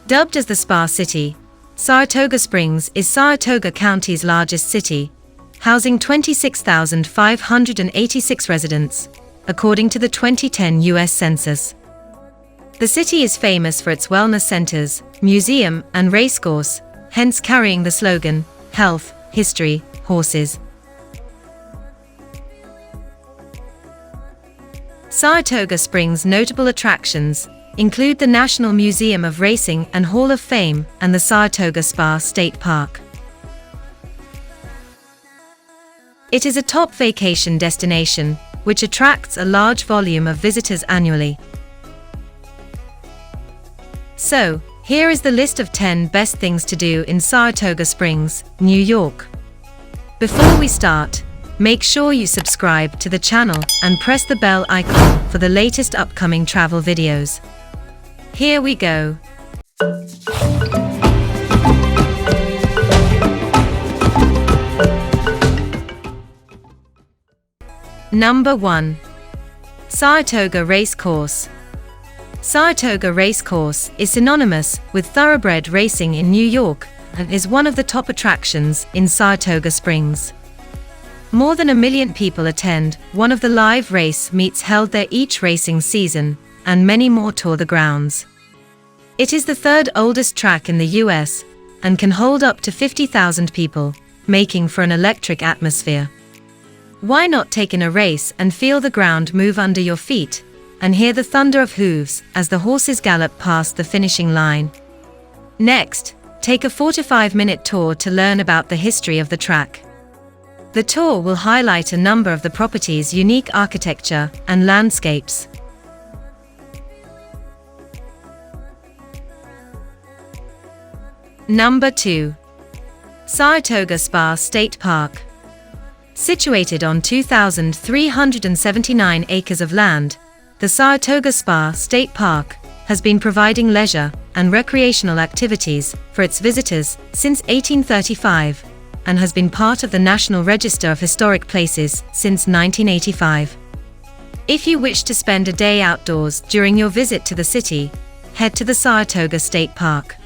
Dubbed as the Spa City, Saratoga Springs is Saratoga County's largest city, housing 26,586 residents, according to the 2010 US Census. The city is famous for its wellness centers, museum, and racecourse, hence carrying the slogan, Health, History, Horses. Saratoga Springs' notable attractions include the National Museum of Racing and Hall of Fame and the Saratoga Spa State Park. It is a top vacation destination, which attracts a large volume of visitors annually. So, here is the list of 10 best things to do in Saratoga Springs, New York. Before we start, make sure you subscribe to the channel and press the bell icon for the latest upcoming travel videos. Here we go. Number 1. Saratoga Racecourse. Saratoga Racecourse is synonymous with thoroughbred racing in New York and is one of the top attractions in Saratoga Springs. More than 1 million people attend one of the live race meets held there each racing season, and many more tour the grounds. It is the third oldest track in the US and can hold up to 50,000 people, making for an electric atmosphere. Why not take in a race and feel the ground move under your feet and hear the thunder of hooves as the horses gallop past the finishing line? Next, take a 45-minute tour to learn about the history of the track. The tour will highlight a number of the property's unique architecture and landscapes. Number 2. Saratoga Spa State Park. Situated on 2,379 acres of land, the Saratoga Spa State Park has been providing leisure and recreational activities for its visitors since 1835 and has been part of the National Register of Historic Places since 1985. If you wish to spend a day outdoors during your visit to the city, head to the Saratoga State Park.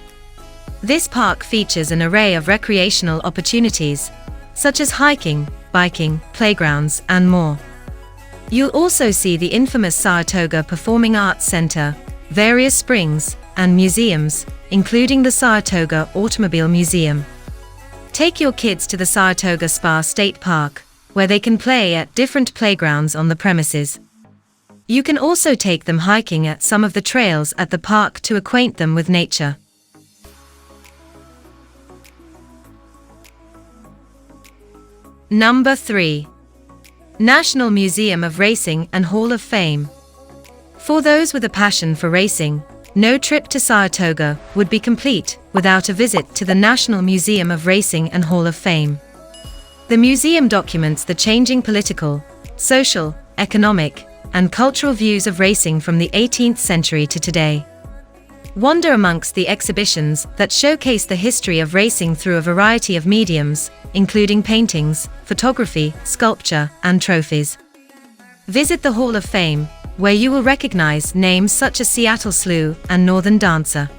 This park features an array of recreational opportunities, such as hiking, biking, playgrounds, and more. You'll also see the infamous Saratoga Performing Arts Center, various springs, and museums, including the Saratoga Automobile Museum. Take your kids to the Saratoga Spa State Park, where they can play at different playgrounds on the premises. You can also take them hiking at some of the trails at the park to acquaint them with nature. Number 3. National Museum of Racing and Hall of Fame. For those with a passion for racing, no trip to Saratoga would be complete without a visit to the National Museum of Racing and Hall of Fame. The museum documents the changing political, social, economic, and cultural views of racing from the 18th century to today. Wander amongst the exhibitions that showcase the history of racing through a variety of mediums, including paintings, photography, sculpture, and trophies. Visit the Hall of Fame, where you will recognize names such as Seattle Slew and Northern Dancer.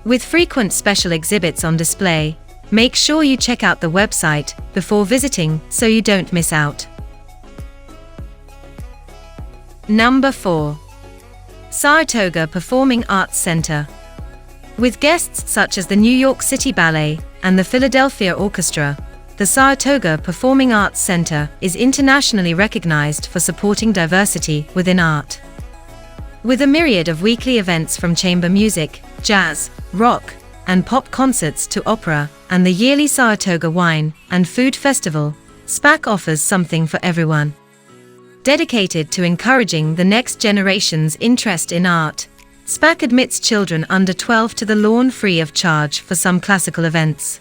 With frequent special exhibits on display, make sure you check out the website before visiting so you don't miss out. Number 4. Saratoga Performing Arts Center. With guests such as the New York City Ballet and the Philadelphia Orchestra, the Saratoga Performing Arts Center is internationally recognized for supporting diversity within art. With a myriad of weekly events from chamber music, jazz, rock, and pop concerts to opera, and the yearly Saratoga Wine and Food Festival, SPAC offers something for everyone. Dedicated to encouraging the next generation's interest in art, SPAC admits children under 12 to the lawn free of charge for some classical events.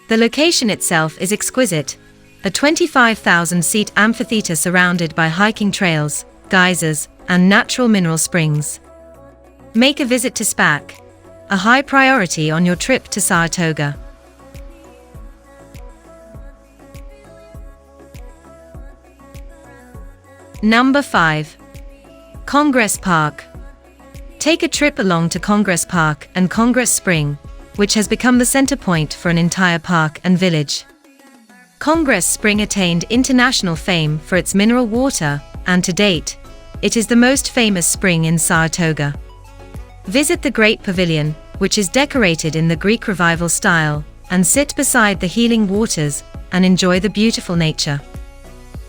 The location itself is exquisite, a 25,000-seat amphitheater surrounded by hiking trails, geysers, and natural mineral springs. Make a visit to SPAC, a high priority on your trip to Saratoga. Number 5. Congress Park. Take a trip along to Congress Park and Congress Spring, which has become the center point for an entire park and village. Congress Spring attained international fame for its mineral water, and to date, it is the most famous spring in Saratoga. Visit the Great Pavilion, which is decorated in the Greek Revival style, and sit beside the healing waters and enjoy the beautiful nature.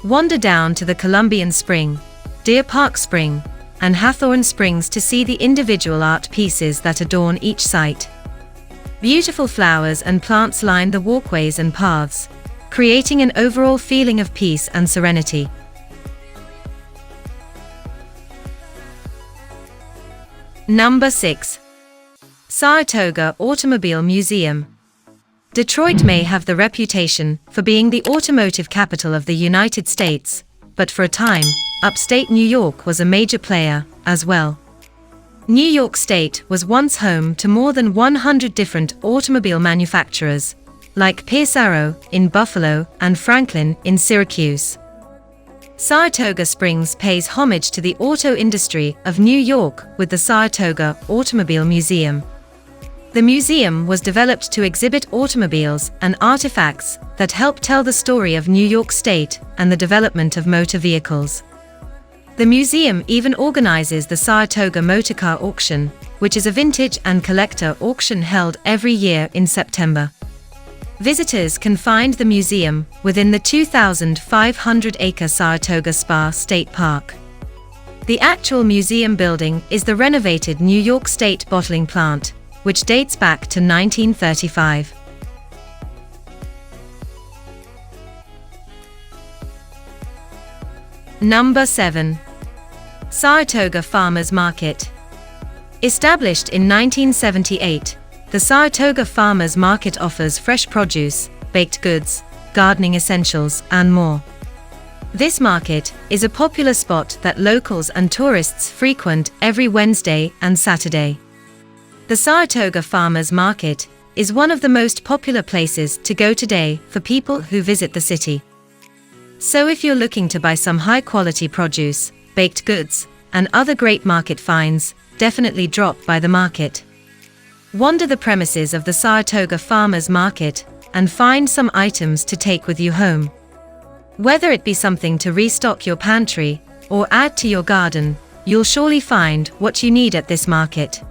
Wander down to the Columbian Spring, Deer Park Spring, and Hathorn Springs to see the individual art pieces that adorn each site. Beautiful flowers and plants line the walkways and paths, creating an overall feeling of peace and serenity. Number 6. Saratoga Automobile Museum. Detroit may have the reputation for being the automotive capital of the United States, but for a time, upstate New York was a major player, as well. New York State was once home to more than 100 different automobile manufacturers, like Pierce Arrow in Buffalo and Franklin in Syracuse. Saratoga Springs pays homage to the auto industry of New York with the Saratoga Automobile Museum. The museum was developed to exhibit automobiles and artifacts that help tell the story of New York State and the development of motor vehicles. The museum even organizes the Saratoga Motorcar Auction, which is a vintage and collector auction held every year in September. Visitors can find the museum within the 2,500-acre Saratoga Spa State Park. The actual museum building is the renovated New York State bottling plant, which dates back to 1935. Number 7. Saratoga Farmers Market. Established in 1978, the Saratoga Farmers Market offers fresh produce, baked goods, gardening essentials, and more. This market is a popular spot that locals and tourists frequent every Wednesday and Saturday. The Saratoga Farmers Market is one of the most popular places to go today for people who visit the city. So if you're looking to buy some high-quality produce, baked goods, and other great market finds, definitely drop by the market. Wander the premises of the Saratoga Farmers Market and find some items to take with you home. Whether it be something to restock your pantry or add to your garden, you'll surely find what you need at this market.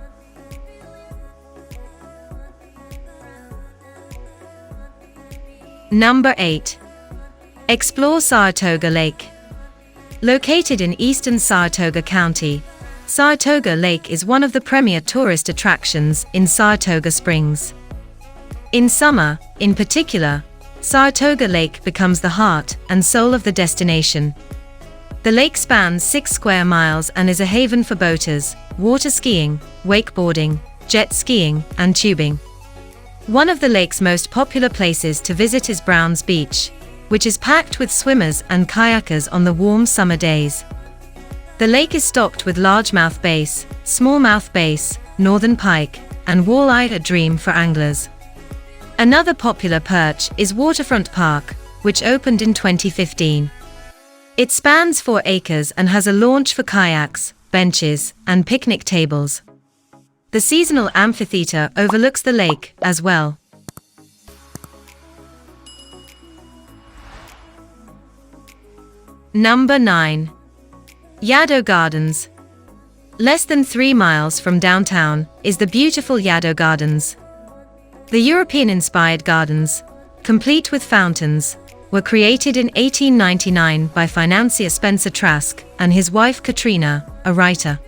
Number 8. Explore Saratoga Lake. Located in eastern Saratoga County, Saratoga Lake is one of the premier tourist attractions in Saratoga Springs. In summer, in particular, Saratoga Lake becomes the heart and soul of the destination. The lake spans 6 square miles and is a haven for boaters, water skiing, wakeboarding, jet skiing, and tubing. One of the lake's most popular places to visit is Browns Beach, which is packed with swimmers and kayakers on the warm summer days. The lake is stocked with largemouth bass, smallmouth bass, northern pike, and walleye, a dream for anglers. Another popular perch is Waterfront Park, which opened in 2015. It spans 4 acres and has a launch for kayaks, benches, and picnic tables. The seasonal amphitheater overlooks the lake as well. Number 9. Yaddo Gardens. Less than 3 miles from downtown is the beautiful Yaddo Gardens. The European-inspired gardens, complete with fountains, were created in 1899 by financier Spencer Trask and his wife Katrina, a writer.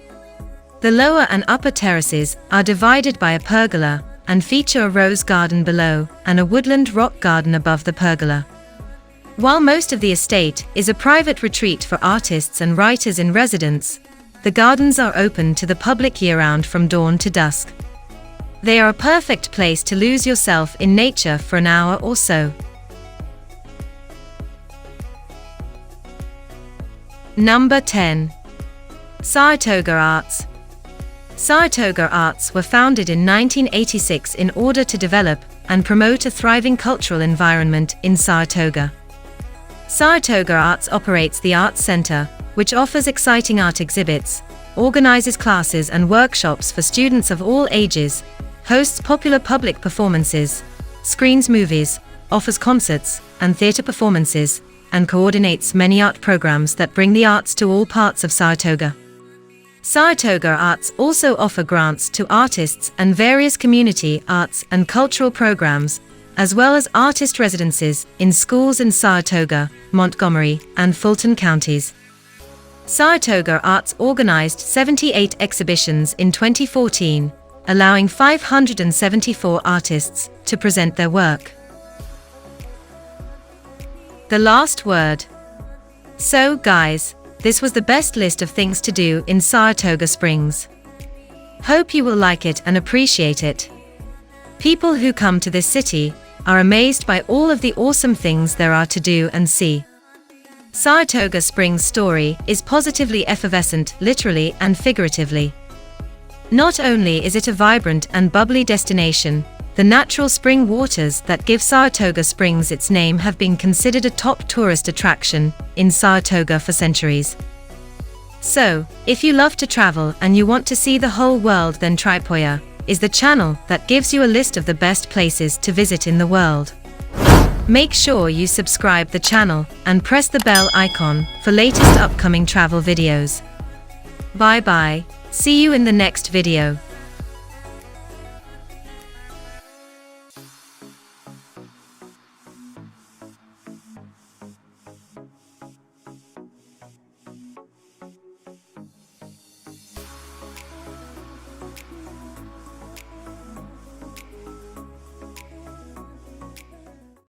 The lower and upper terraces are divided by a pergola and feature a rose garden below and a woodland rock garden above the pergola. While most of the estate is a private retreat for artists and writers in residence, the gardens are open to the public year-round from dawn to dusk. They are a perfect place to lose yourself in nature for an hour or so. Number 10. Saratoga Arts. Saratoga Arts were founded in 1986 in order to develop and promote a thriving cultural environment in Saratoga. Saratoga Arts operates the Arts Center, which offers exciting art exhibits, organizes classes and workshops for students of all ages, hosts popular public performances, screens movies, offers concerts and theater performances, and coordinates many art programs that bring the arts to all parts of Saratoga. Saratoga Arts also offer grants to artists and various community arts and cultural programs, as well as artist residences in schools in Saratoga, Montgomery, and Fulton counties. Saratoga Arts organized 78 exhibitions in 2014, allowing 574 artists to present their work. The last word. So, guys, this was the best list of things to do in Saratoga Springs. Hope you will like it and appreciate it. People who come to this city are amazed by all of the awesome things there are to do and see. Saratoga Springs' story is positively effervescent, literally and figuratively. Not only is it a vibrant and bubbly destination, the natural spring waters that give Saratoga Springs its name have been considered a top tourist attraction in Saratoga for centuries. So, if you love to travel and you want to see the whole world, then Tripoyer is the channel that gives you a list of the best places to visit in the world. Make sure you subscribe the channel and press the bell icon for latest upcoming travel videos. Bye bye, see you in the next video.